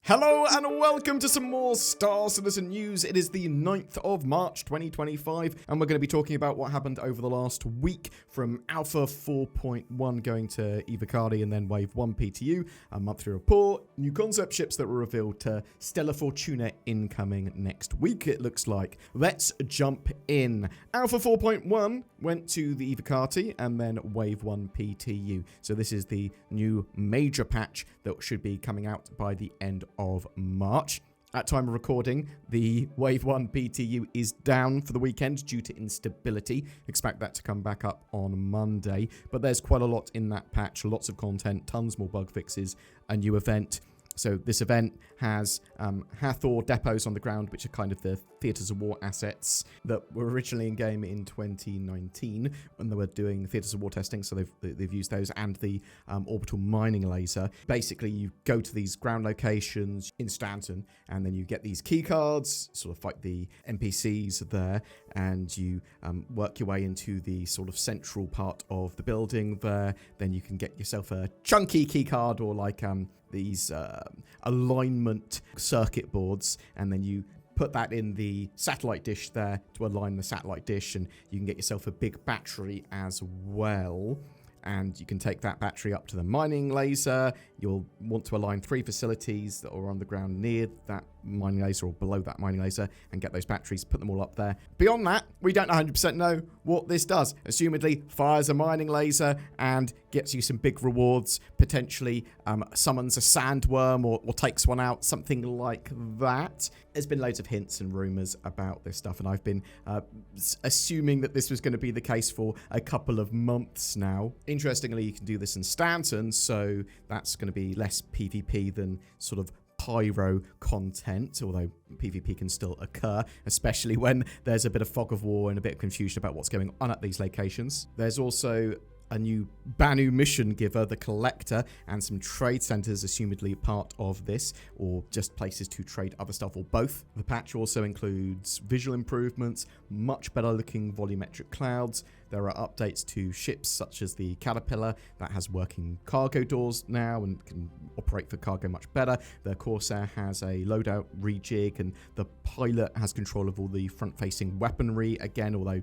Hello and welcome to some more Star Citizen news. It is the 9th of March 2025 and we're going to be talking about what happened over the last week from Alpha 4.1 going to Evocati and then Wave 1 PTU, a monthly report, new concept ships that were revealed to Stella Fortuna incoming next week, it looks like. Let's jump in. Alpha 4.1 went to the Evocati and then Wave 1 PTU. So this is the new major patch that should be coming out by the end of March. At time of recording, the Wave 1 PTU is down for the weekend due to instability. Expect that to come back up on Monday. But there's quite a lot in that patch, lots of content, tons more bug fixes, a new event. So this event has Hathor depots on the ground, which are kind of the Theatres of War assets that were originally in game in 2019 when they were doing Theatres of War testing. So they've used those and the orbital mining laser. Basically, you go to these ground locations in Stanton and then you get these key cards, sort of fight the NPCs there, and you work your way into the sort of central part of the building there. Then you can get yourself a chunky key card or like these alignment circuit boards, and then you put that in the satellite dish there to align the satellite dish, and you can get yourself a big battery as well. And you can take that battery up to the mining laser. You'll want to align 3 facilities that are on the ground near that mining laser or below that mining laser and get those batteries, put them all up there. Beyond that, we don't 100% know what this does. Assumedly, fires a mining laser and gets you some big rewards, potentially summons a sandworm or takes one out, something like that. There's been loads of hints and rumors about this stuff, and I've been assuming that this was going to be the case for a couple of months now. Interestingly, you can do this in Stanton, so that's going to be less PvP than sort of pyro content, although PvP can still occur, especially when there's a bit of fog of war and a bit of confusion about what's going on at these locations. There's also a new Banu mission giver, the Collector, and some trade centers, assumedly part of this, or just places to trade other stuff, or both. The patch also includes visual improvements, much better looking volumetric clouds. There are updates to ships such as the Caterpillar that has working cargo doors now and can operate for cargo much better. The Corsair has a loadout rejig, and the pilot has control of all the front-facing weaponry again, although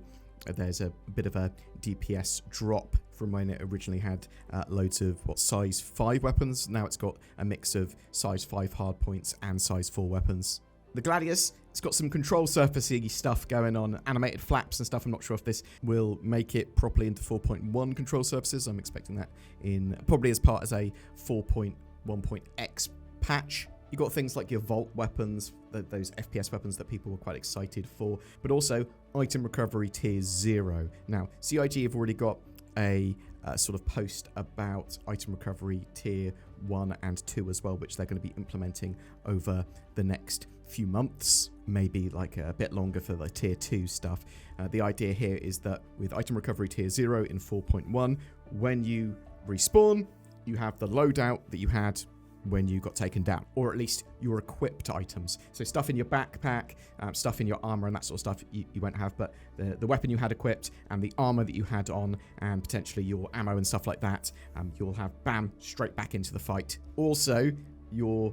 there's a bit of a DPS drop from when it originally had loads of size 5 weapons. Now it's got a mix of size 5 hardpoints and size 4 weapons. The Gladius, it's got some control surfacey stuff going on, animated flaps and stuff. I'm not sure if this will make it properly into 4.1 control surfaces. I'm expecting that in probably as part as a 4.1.x patch. You got things like your Vault weapons, those FPS weapons that people were quite excited for, but also item recovery tier 0. Now, CIG have already got a sort of post about item recovery tier 1 and 2 as well, which they're going to be implementing over the next few months, maybe like a bit longer for the tier 2 stuff. The idea here is that with item recovery tier 0 in 4.1, when you respawn, you have the loadout that you had when you got taken down, or at least your equipped items. So stuff in your backpack, stuff in your armor and that sort of stuff you won't have, but the weapon you had equipped and the armor that you had on and potentially your ammo and stuff like that, you'll have bam, straight back into the fight. Also, your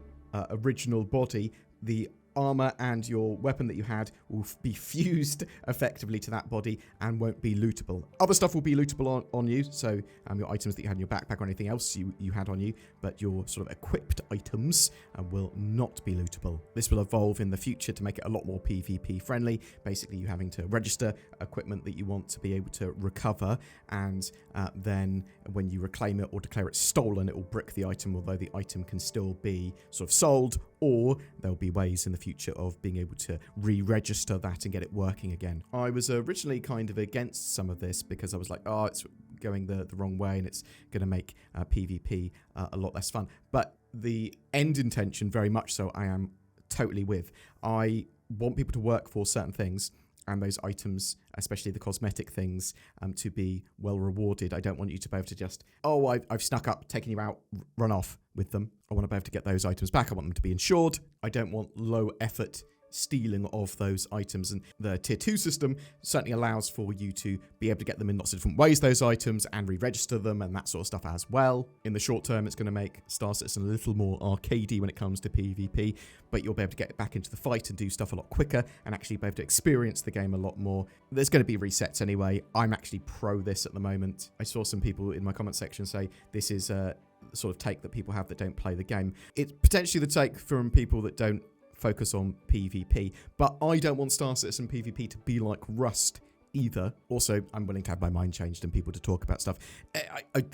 original body, the armor and your weapon that you had will be fused effectively to that body and won't be lootable. Other stuff will be lootable on you, so your items that you had in your backpack or anything else you had on you, but your sort of equipped items will not be lootable. This will evolve in the future to make it a lot more PvP friendly. Basically, you having to register equipment that you want to be able to recover, and then when you reclaim it or declare it stolen, it will brick the item, although the item can still be sort of sold, or there'll be ways in the future of being able to re-register that and get it working again. I was originally kind of against some of this because I was like, oh, it's going the wrong way and it's going to make PvP a lot less fun. But the end intention, very much so, I am totally with. I want people to work for certain things, and those items, especially the cosmetic things, to be well rewarded. I don't want you to be able to just, oh, I've snuck up, taken you out, run off with them. I want to be able to get those items back. I want them to be insured. I don't want low effort stealing of those items. And the tier 2 system certainly allows for you to be able to get them in lots of different ways, those items, and re-register them and that sort of stuff as well. In the short term, it's going to make Star Citizen a little more arcadey when it comes to PvP, but you'll be able to get back into the fight and do stuff a lot quicker and actually be able to experience the game a lot more. There's going to be resets anyway. I'm actually pro this at the moment. I saw some people in my comment section say this is a sort of take that people have that don't play the game. It's potentially the take from people that don't focus on PvP, but I don't want Star Citizen PvP to be like Rust either. Also, I'm willing to have my mind changed and people to talk about stuff.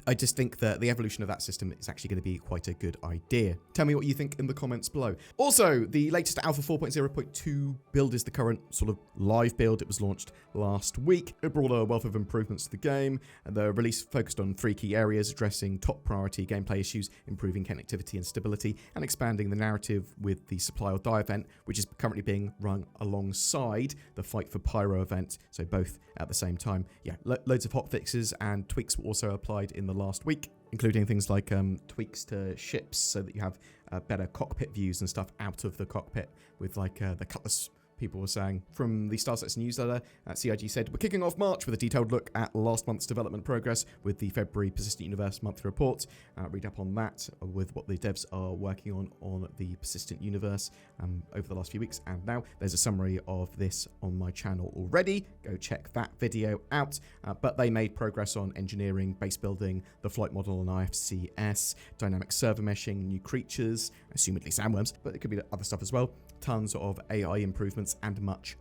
I just think that the evolution of that system is actually going to be quite a good idea. Tell me what you think in the comments below. Also, the latest Alpha 4.0.2 build is the current sort of live build. It was launched last week. It brought a wealth of improvements to the game. The release focused on 3 key areas, addressing top priority gameplay issues, improving connectivity and stability, and expanding the narrative with the Supply or Die event, which is currently being run alongside the Fight for Pyro event. So both at the same time. Yeah, loads of hotfixes and tweaks were also applied in the last week, including things like tweaks to ships so that you have better cockpit views and stuff out of the cockpit with like the cutlass. People were saying. From the Star Citizen newsletter, CIG said, we're kicking off March with a detailed look at last month's development progress with the February Persistent Universe monthly report. Read up on that with what the devs are working on the Persistent Universe over the last few weeks. And now there's a summary of this on my channel already. Go check that video out. But they made progress on engineering, base building, the flight model on IFCS, dynamic server meshing, new creatures, assumedly sandworms, but it could be other stuff as well. Tons of AI improvements and much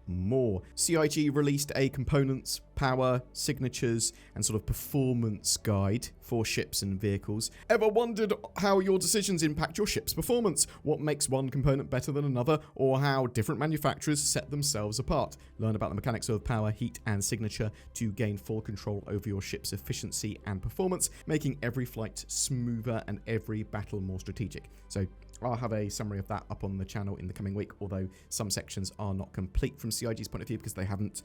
more. CIG released a components, power, signatures, and sort of performance guide for ships and vehicles. Ever wondered how your decisions impact your ship's performance? What makes one component better than another? Or how different manufacturers set themselves apart? Learn about the mechanics of power, heat, and signature to gain full control over your ship's efficiency and performance, making every flight smoother and every battle more strategic. So I'll have a summary of that up on the channel in the coming week, although some sections are not complete from CIG's point of view because they haven't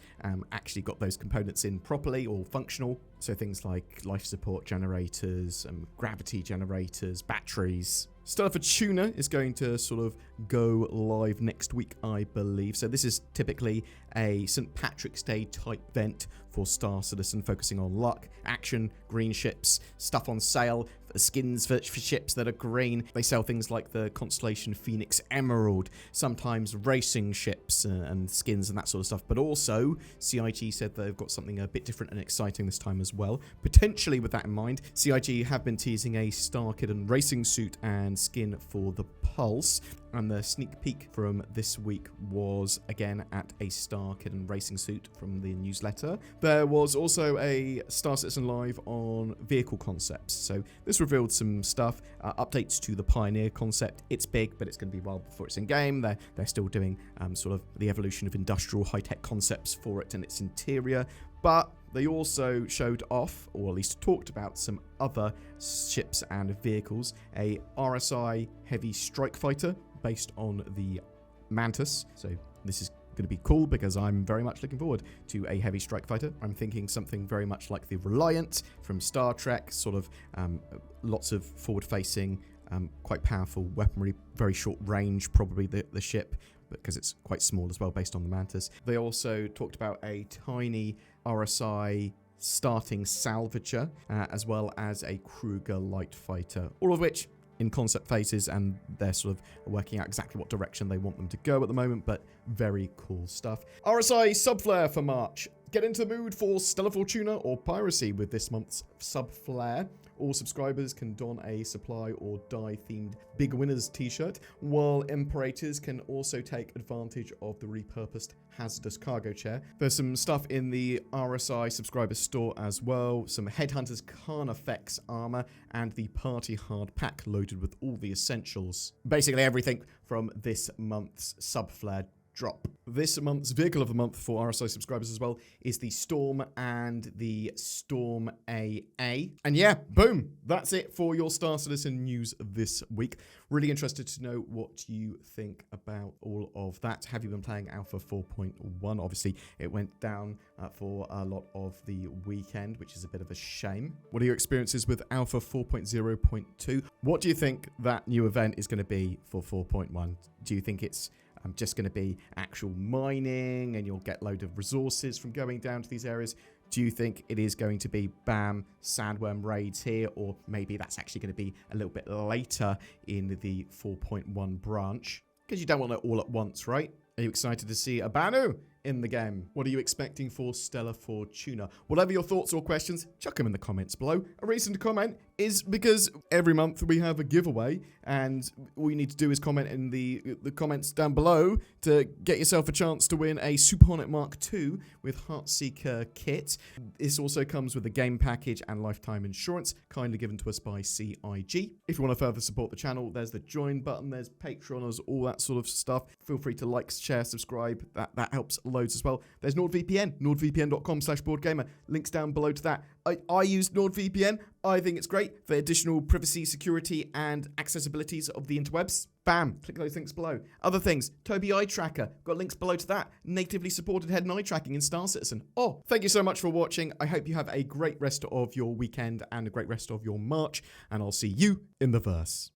actually got those components in properly or functional. So things like life support generators, gravity generators, batteries. Stella Fortuna is going to sort of go live next week, I believe. So this is typically a St. Patrick's Day type event for Star Citizen, focusing on luck, action, green ships, stuff on sale, skins for ships that are green. They sell things like the Constellation Phoenix Emerald, sometimes racing ships and skins and that sort of stuff. But also, CIG said they've got something a bit different and exciting this time as well. Potentially with that in mind, CIG have been teasing a Starkidden racing suit and skin for the Pulse. And the sneak peek from this week was again at a Starkidden racing suit from the newsletter. There was also a Star Citizen Live on vehicle concepts. So this revealed some stuff, updates to the Pioneer concept. It's big, but it's going to be a while before it's in game. They're still doing sort of the evolution of industrial high-tech concepts for it and its interior. But they also showed off, or at least talked about, some other ships and vehicles. A RSI heavy strike fighter based on the Mantis. So this is going to be cool because I'm very much looking forward to a heavy strike fighter. I'm thinking something very much like the Reliant from Star Trek, sort of lots of forward-facing, quite powerful weaponry, very short range, probably the ship, because it's quite small as well based on the Mantis. They also talked about a tiny RSI starting salvager, as well as a Kruger light fighter, all of which in concept phases, and they're sort of working out exactly what direction they want them to go at the moment, but very cool stuff. RSI Subflare for March. Get into the mood for Stella Fortuna or piracy with this month's Subflare. All subscribers can don a Supply or Die themed Big Winners t-shirt, while Imperators can also take advantage of the repurposed hazardous cargo chair. There's some stuff in the RSI subscriber store as well, some Headhunters Carnifex armor, and the Party Hard pack loaded with all the essentials. Basically everything from this month's Subflare drop. This month's vehicle of the month for RSI subscribers as well is the Storm and the Storm AA. And yeah, boom, that's it for your Star Citizen news this week. Really interested to know what you think about all of that. Have you been playing Alpha 4.1? Obviously, it went down for a lot of the weekend, which is a bit of a shame. What are your experiences with Alpha 4.0.2? What do you think that new event is going to be for 4.1? Do you think it's just going to be actual mining and you'll get load of resources from going down to these areas? Do you think it is going to be bam, sandworm raids here, or maybe that's actually going to be a little bit later in the 4.1 branch? Because you don't want it all at once, right? Are you excited to see a Banu in the game? What are you expecting for Stella Fortuna? Whatever your thoughts or questions, chuck them in the comments below. A reason to comment is because every month we have a giveaway, and all you need to do is comment in the comments down below to get yourself a chance to win a Super Hornet Mark II with Heartseeker kit. This also comes with a game package and lifetime insurance, kindly given to us by CIG. If you want to further support the channel, there's the join button, there's Patreoners, all that sort of stuff. Feel free to like, share, subscribe. That helps loads as well. There's NordVPN, nordvpn.com/BoredGamer. Links down below to that. I use NordVPN. I think it's great for additional privacy, security, and accessibilities of the interwebs. Bam, click those links below. Other things, Tobii Eye Tracker, got links below to that. Natively supported head and eye tracking in Star Citizen. Oh, thank you so much for watching. I hope you have a great rest of your weekend and a great rest of your March, and I'll see you in the verse.